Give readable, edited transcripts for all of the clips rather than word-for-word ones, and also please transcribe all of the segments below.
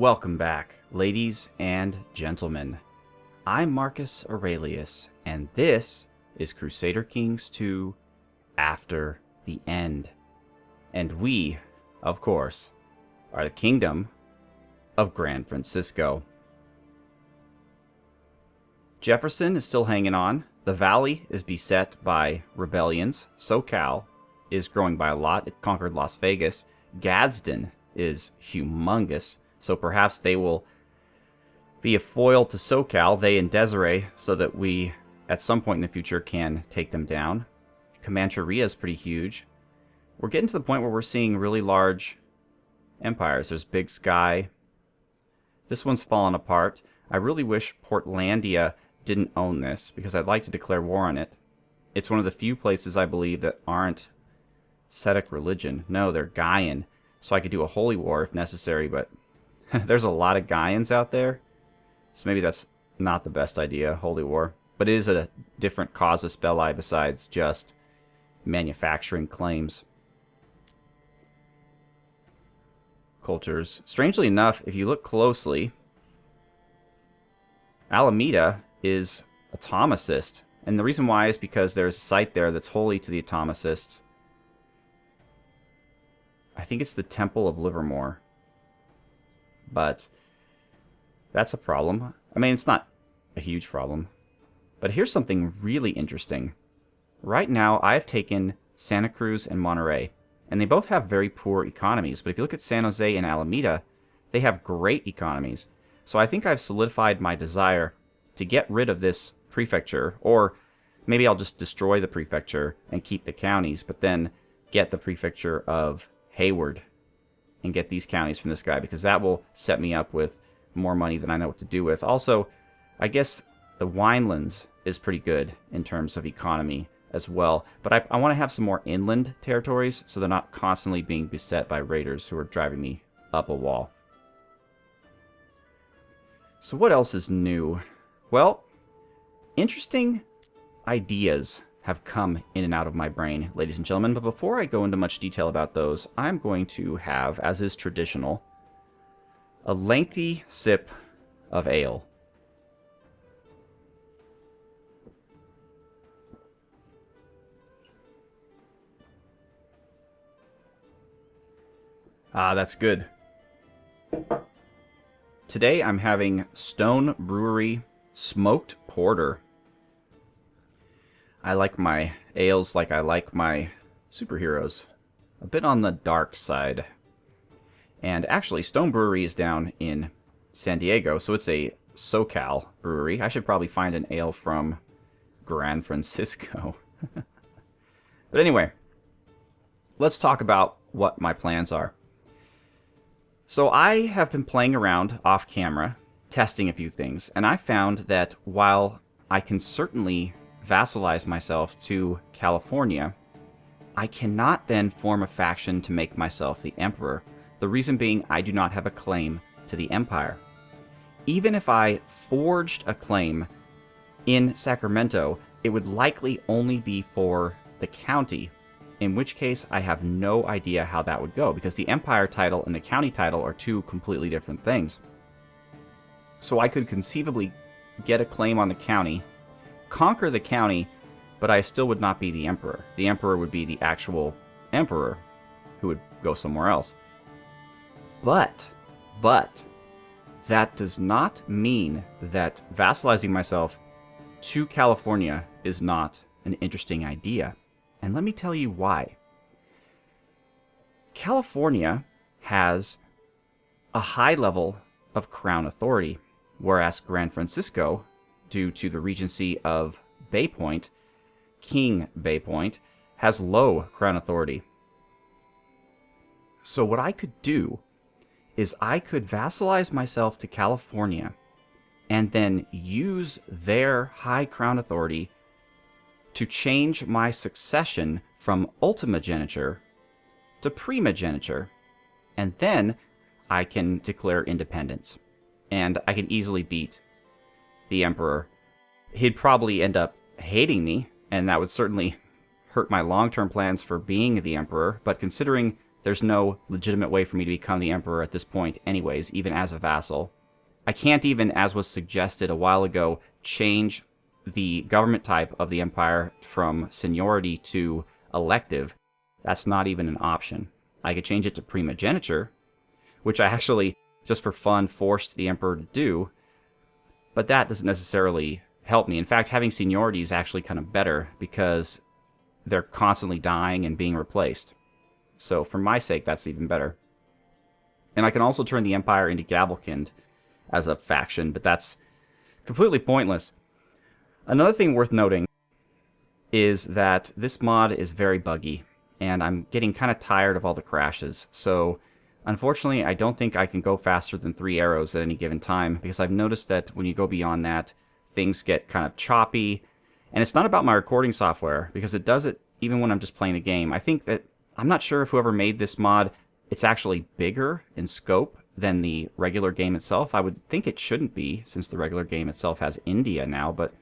Welcome back, ladies and gentlemen. I'm Marcus Aurelius, and this is Crusader Kings 2 After the End. And we, of course, are the Kingdom of Gran Francisco. Jefferson is still hanging on. The valley is beset by rebellions. SoCal is growing by a lot. It conquered Las Vegas. Gadsden is humongous. So perhaps they will be a foil to SoCal, they and Desiree, so that we, at some point in the future, can take them down. Comancheria is pretty huge. We're getting to the point where we're seeing really large empires. There's Big Sky. This one's fallen apart. I really wish Portlandia didn't own this, because I'd like to declare war on it. It's one of the few places, I believe, that aren't Cetic religion. No, they're Gaian. So I could do a holy war if necessary, but there's a lot of Gaians out there, so maybe that's not the best idea, holy war. But it is a different casus belli besides just manufacturing claims. Cultures. Strangely enough, if you look closely, Alameda is atomicist. And the reason why is because there's a site there that's holy to the atomicists. I think it's the Temple of Livermore. But that's a problem. I mean, it's not a huge problem. But here's something really interesting. Right now, I've taken Santa Cruz and Monterey, and they both have very poor economies. But if you look at San Jose and Alameda, they have great economies. So I think I've solidified my desire to get rid of this prefecture, or maybe I'll just destroy the prefecture and keep the counties, but then get the prefecture of Hayward and get these counties from this guy, because that will set me up with more money than I know what to do with. Also, I guess the Winelands is pretty good in terms of economy as well, but I want to have some more inland territories so they're not constantly being beset by raiders who are driving me up a wall. So what else is new? Well, interesting ideas have come in and out of my brain, ladies and gentlemen, but before I go into much detail about those, I'm going to have, as is traditional, a lengthy sip of ale. Ah, that's good. Today I'm having Stone Brewery Smoked Porter. I like my ales like I like my superheroes. A bit on the dark side. And actually, Stone Brewery is down in San Diego, so it's a SoCal brewery. I should probably find an ale from Gran Francisco. But anyway, let's talk about what my plans are. So I have been playing around off camera, testing a few things, and I found that while I can certainly vassalize myself to California, I cannot then form a faction to make myself the emperor. The reason being, I do not have a claim to the empire. Even if I forged a claim in Sacramento, it would likely only be for the county, in which case I have no idea how that would go, because the empire title and the county title are two completely different things. So I could conceivably get a claim on the county, conquer the county, but I still would not be the emperor. The emperor would be the actual emperor, who would go somewhere else. But, that does not mean that vassalizing myself to California is not an interesting idea. And let me tell you why. California has a high level of crown authority, whereas Gran Francisco, due to the regency of Baypoint, King Baypoint, has low crown authority. So what I could do is I could vassalize myself to California and then use their high crown authority to change my succession from ultimogeniture to primogeniture, and then I can declare independence. And I can easily beat the emperor. He'd probably end up hating me, and that would certainly hurt my long-term plans for being the emperor, but considering There's no legitimate way for me to become the emperor at this point anyways, even as a vassal. I can't even, as was suggested a while ago, change the government type of the empire from seniority to elective. That's not even an option. I could change it to primogeniture, which I actually, just for fun, forced the emperor to do, but that doesn't necessarily help me. In fact, having seniority is actually kind of better because they're constantly dying and being replaced. So for my sake, that's even better. And I can also turn the empire into Gavelkind as a faction, but that's completely pointless. Another thing worth noting is that this mod is very buggy, and I'm getting kind of tired of all the crashes. So unfortunately, I don't think I can go faster than 3 arrows at any given time, because I've noticed that when you go beyond that, things get kind of choppy. And it's not about my recording software, because it does it even when I'm just playing the game. I think that, I'm not sure if whoever made this mod, it's actually bigger in scope than the regular game itself. I would think it shouldn't be, since the regular game itself has India now, but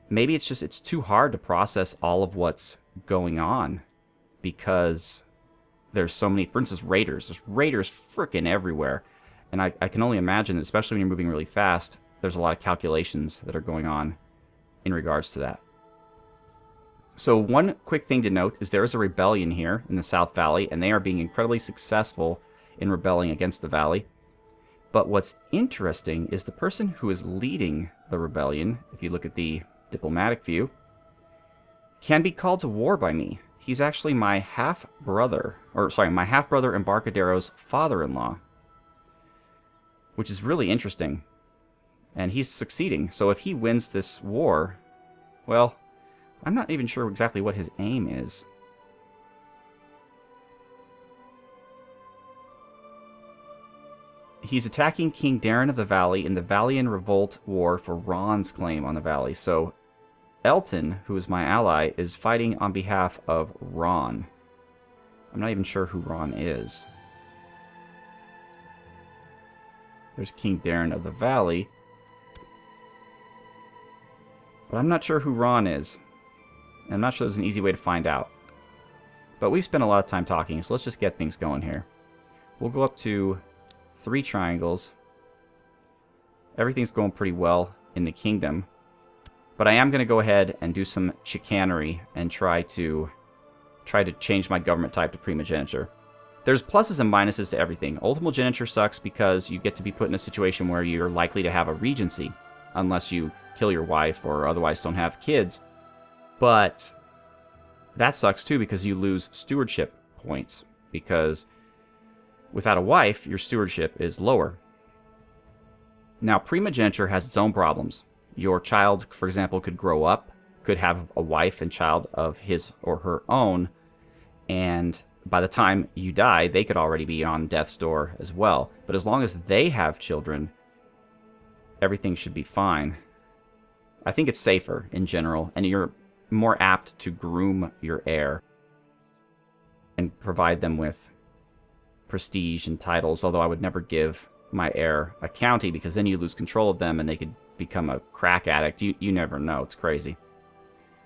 maybe it's just, it's too hard to process all of what's going on, because there's so many, for instance, raiders. There's raiders frickin' everywhere. And I can only imagine, especially when you're moving really fast, there's a lot of calculations that are going on in regards to that. So one quick thing to note is there is a rebellion here in the South Valley, and they are being incredibly successful in rebelling against the valley. But what's interesting is the person who is leading the rebellion, if you look at the diplomatic view, can be called to war by me. He's actually my half-brother, my half-brother Embarcadero's father-in-law, which is really interesting. And he's succeeding, so if he wins this war, well, I'm not even sure exactly what his aim is. He's attacking King Darren of the Valley in the Valian Revolt War for Ron's claim on the valley. So Elton, who is my ally, is fighting on behalf of Ron. I'm not even sure who Ron is. There's King Darren of the Valley. But I'm not sure who Ron is. And I'm not sure there's an easy way to find out. But we've spent a lot of time talking, so let's just get things going here. We'll go up to 3 triangles. Everything's going pretty well in the kingdom. But I am going to go ahead and do some chicanery and try to change my government type to primogeniture. There's pluses and minuses to everything. Ultimogeniture sucks because you get to be put in a situation where you're likely to have a regency, unless you kill your wife or otherwise don't have kids. But that sucks too because you lose stewardship points, because without a wife, your stewardship is lower. Now, primogeniture has its own problems. Your child, for example, could grow up, could have a wife and child of his or her own, and by the time you die, they could already be on death's door as well. But as long as they have children, everything should be fine. I think it's safer in general, and you're more apt to groom your heir and provide them with prestige and titles, although I would never give my heir a county, because then you lose control of them and they could become a crack addict. You never know. It's crazy.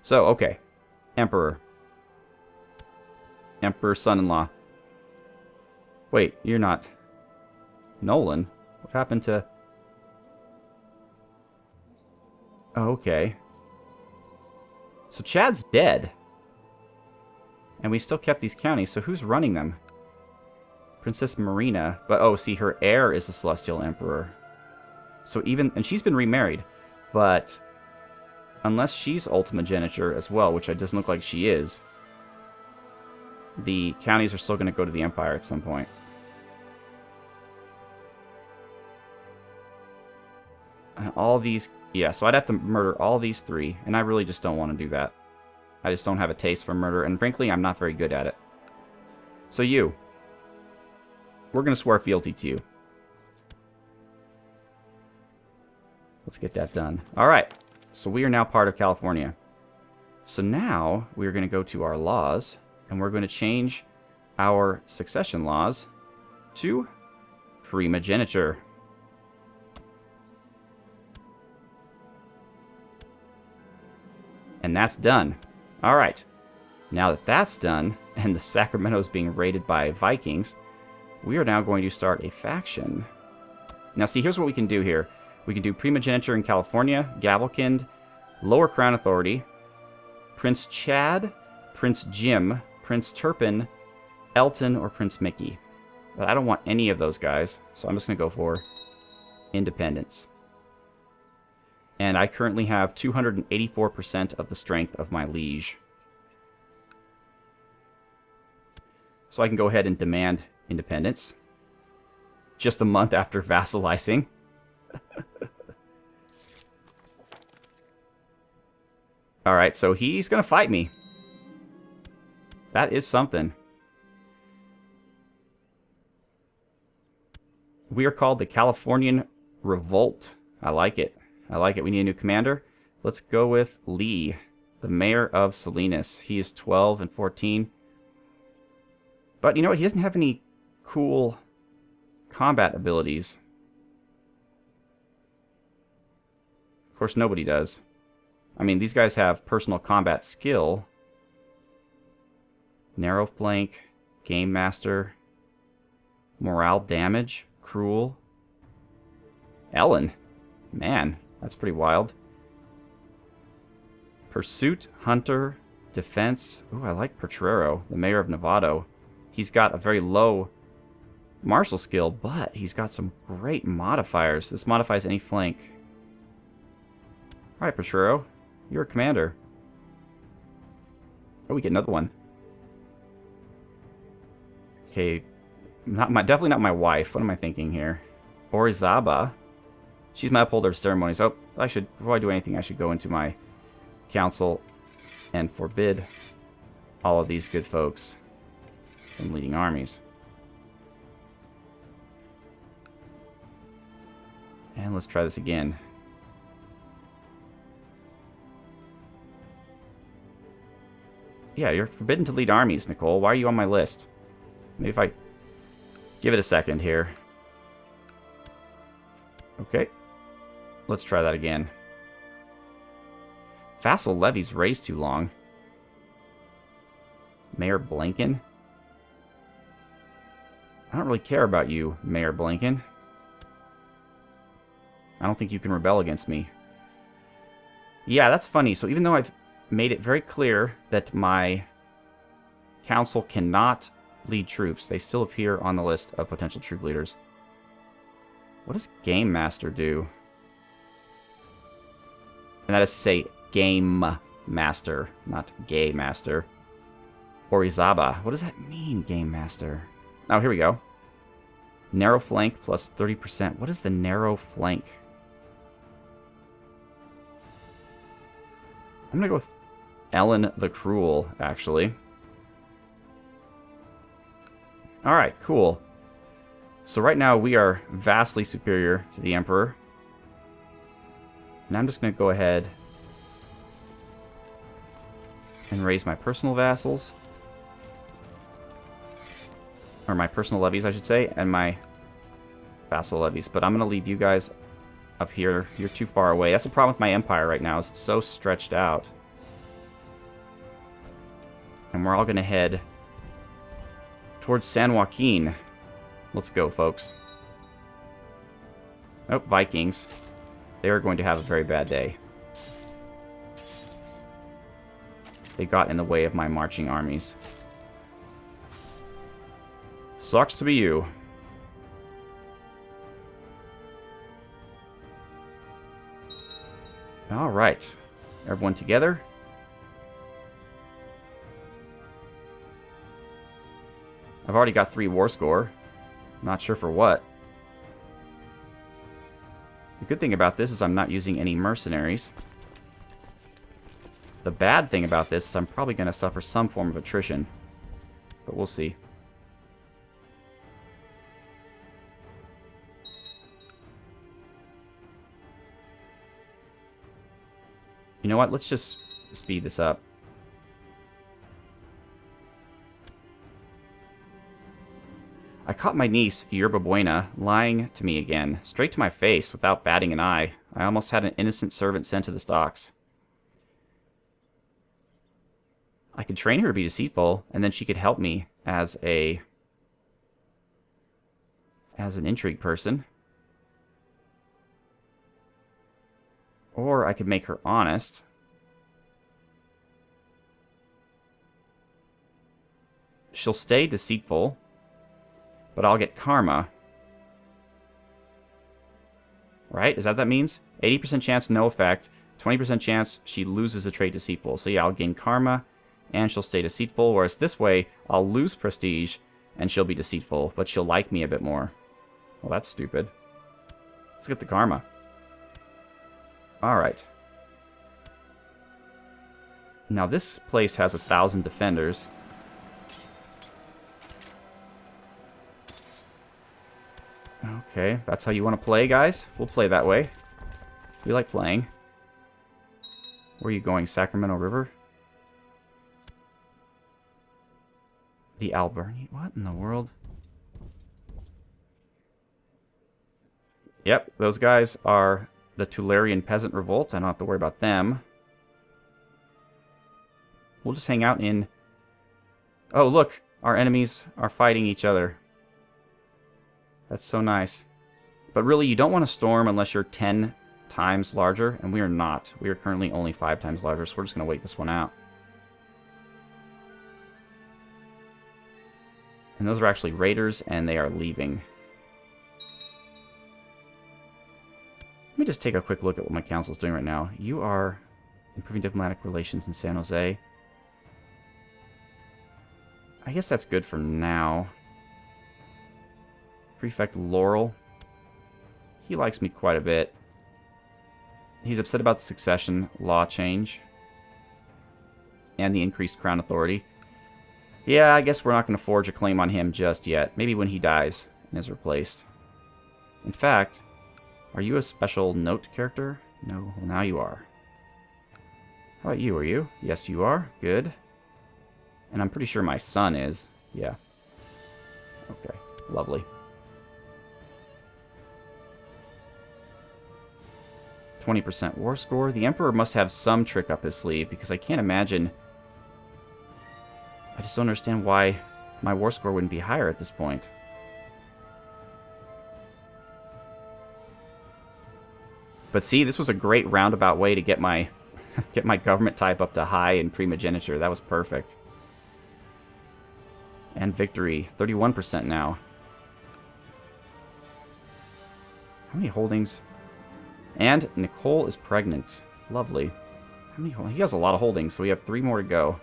So, okay. Emperor. Emperor's son-in-law. Wait, you're not Nolan. What happened to... Oh, okay. So Chad's dead. And we still kept these counties, so who's running them? Princess Marina. But, oh, see, her heir is the Celestial Emperor. So even... And she's been remarried. But unless she's ultimogeniture as well, which it doesn't look like she is, the counties are still going to go to the Empire at some point. All these... Yeah, so I'd have to murder all these 3, and I really just don't want to do that. I just don't have a taste for murder, and frankly, I'm not very good at it. So you. We're going to swear fealty to you. Let's get that done. Alright, so we are now part of California. So now, we're going to go to our laws, and we're going to change our succession laws to primogeniture. And that's done. Alright. Now that that's done, and the Sacramento is being raided by Vikings, we are now going to start a faction. Now see, here's what we can do here. We can do primogeniture in California, Gavelkind, Lower Crown Authority, Prince Chad, Prince Jim, Prince Turpin, Elton, or Prince Mickey. But I don't want any of those guys, so I'm just going to go for independence. And I currently have 284% of the strength of my liege. So I can go ahead and demand independence. Just a month after vassalizing. Alright, so he's going to fight me. That is something. We are called the Californian Revolt. I like it. I like it. We need a new commander. Let's go with Lee, the mayor of Salinas. He is 12 and 14. But you know what? He doesn't have any cool combat abilities. Of course, nobody does. I mean, these guys have personal combat skill. Narrow flank, game master, morale damage, cruel. Ellen. Man, that's pretty wild. Pursuit, hunter, defense. Ooh, I like Potrero, the mayor of Novato. He's got a very low martial skill, but he's got some great modifiers. This modifies any flank. Alright, Potrero, you're a commander. Oh, we get another one. Okay, definitely not my wife. What am I thinking here? Orizaba. She's my upholder of ceremonies. Oh, before I do anything, I should go into my council and forbid all of these good folks from leading armies. And let's try this again. Yeah, you're forbidden to lead armies, Nicole. Why are you on my list? Maybe if I give it a second here. Okay. Let's try that again. Vassal levies raised too long. Mayor Blinken? I don't really care about you, Mayor Blinken. I don't think you can rebel against me. Yeah, that's funny. So even though I've made it very clear that my council cannot lead troops, they still appear on the list of potential troop leaders. What does Game Master do? And that is to say, Game Master, not Gay Master. Orizaba. What does that mean, Game Master? Oh, here we go. Narrow flank plus 30%. What is the narrow flank? I'm going to go with Ellen the Cruel, actually. Alright, cool. So right now we are vastly superior to the Emperor. And I'm just going to go ahead and raise my personal vassals. Or my personal levies, I should say, and my vassal levies. But I'm going to leave you guys up here. You're too far away. That's the problem with my empire right now, is it's so stretched out. And we're all going to head towards San Joaquin. Let's go, folks. Oh, Vikings. They are going to have a very bad day. They got in the way of my marching armies. Sucks to be you. Alright. Everyone together. I've already got 3 war score. Not sure for what. The good thing about this is I'm not using any mercenaries. The bad thing about this is I'm probably going to suffer some form of attrition. But we'll see. You know what? Let's just speed this up. I caught my niece, Yerba Buena, lying to me again, straight to my face, without batting an eye. I almost had an innocent servant sent to the stocks. I could train her to be deceitful, and then she could help me as an intrigue person. Or I could make her honest. She'll stay deceitful, but I'll get karma. Right? Is that what that means? 80% chance, no effect. 20% chance she loses a trait deceitful. So yeah, I'll gain karma, and she'll stay deceitful. Whereas this way, I'll lose prestige, and she'll be deceitful, but she'll like me a bit more. Well, that's stupid. Let's get the karma. Alright. Now this place has 1,000 defenders. Okay, that's how you want to play, guys? We'll play that way. We like playing. Where are you going? Sacramento River? The Alberni? What in the world? Yep, those guys are the Tularian Peasant Revolt. I don't have to worry about them. We'll just hang out in... Oh, look! Our enemies are fighting each other. That's so nice. But really, you don't want to storm unless you're 10 times larger, and we are not. We are currently only 5 times larger, so we're just going to wait this one out. And those are actually raiders, and they are leaving. Let me just take a quick look at what my council is doing right now. You are improving diplomatic relations in San Jose. I guess that's good for now. Prefect Laurel. He likes me quite a bit. He's upset about the succession law change. And the increased crown authority. Yeah, I guess we're not going to forge a claim on him just yet. Maybe when he dies and is replaced. In fact, are you a special note character? No, well, now you are. How about you? Are you? Yes, you are. Good. And I'm pretty sure my son is. Yeah. Okay, lovely. 20% war score. The Emperor must have some trick up his sleeve, because I can't imagine... I just don't understand why my war score wouldn't be higher at this point. But see, this was a great roundabout way to get my get my government type up to high in primogeniture. That was perfect. And victory, 31% now. How many holdings? And Nicole is pregnant. Lovely. How many? He has a lot of holdings, so we have 3 more to go.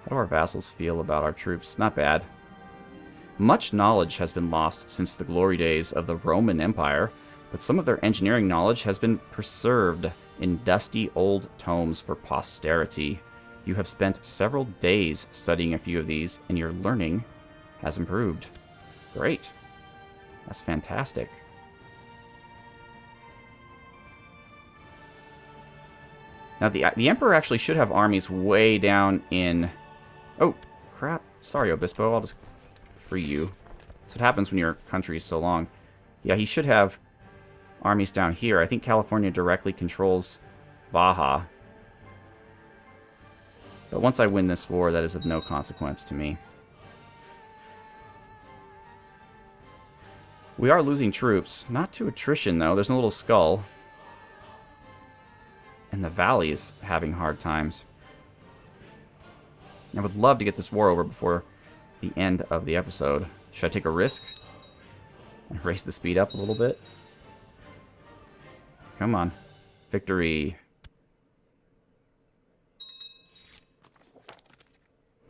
How do our vassals feel about our troops? Not bad. Much knowledge has been lost since the glory days of the Roman Empire, but some of their engineering knowledge has been preserved in dusty old tomes for posterity. You have spent several days studying a few of these, and your learning has improved. Great. That's fantastic. Now, the Emperor actually should have armies way down in... Oh, crap. Sorry, Obispo. I'll just free you. That's what happens when your country is so long. Yeah, he should have armies down here. I think California directly controls Baja. But once I win this war, that is of no consequence to me. We are losing troops. Not to attrition, though. There's a little skull. And the valley is having hard times. I would love to get this war over before the end of the episode. Should I take a risk? And raise the speed up a little bit? Come on. Victory.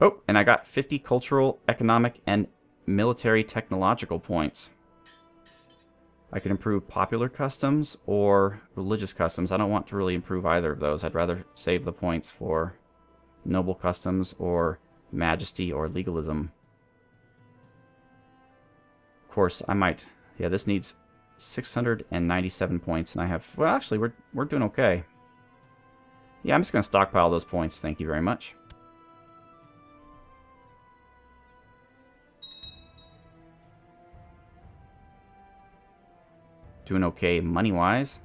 Oh, and I got 50 cultural, economic, and military technological points. I can improve popular customs or religious customs. I don't want to really improve either of those. I'd rather save the points for noble customs or majesty or legalism. Of course, I might... Yeah, this needs 697 points, and I have... Well, actually, we're doing okay. Yeah, I'm just going to stockpile those points. Thank you very much. Doing okay money-wise.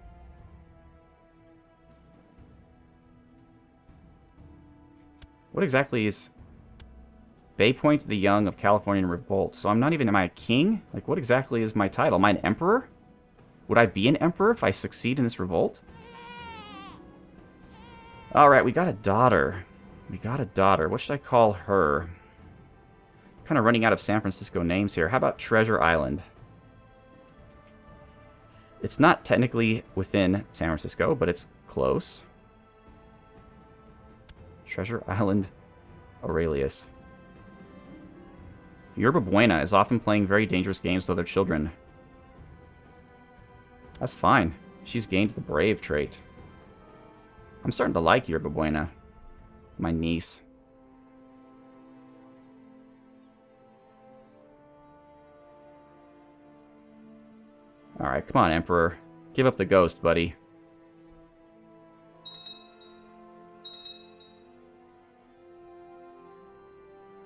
What exactly is Baypoint the Young of Californian Revolt? So I'm not even... Am I a king? Like, what exactly is my title? Am I an emperor? Would I be an emperor if I succeed in this revolt? Alright, we got a daughter. We got a daughter. What should I call her? Kind of running out of San Francisco names here. How about Treasure Island? It's not technically within San Francisco, but it's close. Treasure Island Aurelius. Yerba Buena is often playing very dangerous games with other children. That's fine. She's gained the brave trait. I'm starting to like Yerba Buena. My niece. Alright, come on, Emperor. Give up the ghost, buddy.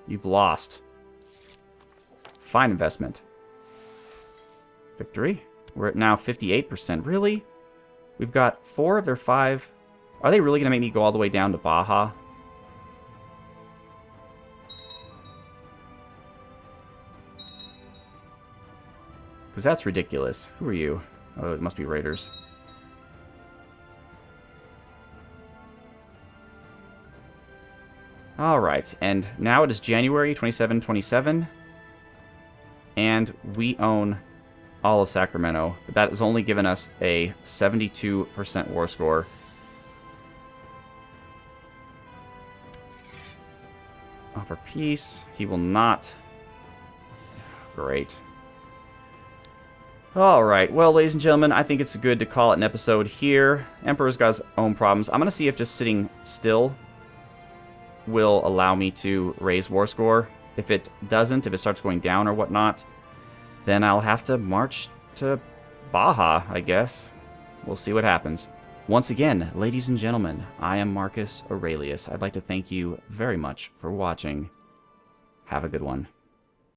You've lost. Fine investment. Victory. We're at now 58%. Really? We've got 4 of their 5. Are they really going to make me go all the way down to Baja? Because that's ridiculous. Who are you? Oh, it must be Raiders. Alright, and now it is January 2727. And we own all of Sacramento. But that has only given us a 72% war score. Offer peace. He will not. Great. Alright, well, ladies and gentlemen, I think it's good to call it an episode here. Emperor's got his own problems. I'm going to see if just sitting still will allow me to raise war score. If it doesn't, if it starts going down or whatnot, then I'll have to march to Baja, I guess. We'll see what happens. Once again, ladies and gentlemen, I am Marcus Aurelius. I'd like to thank you very much for watching. Have a good one.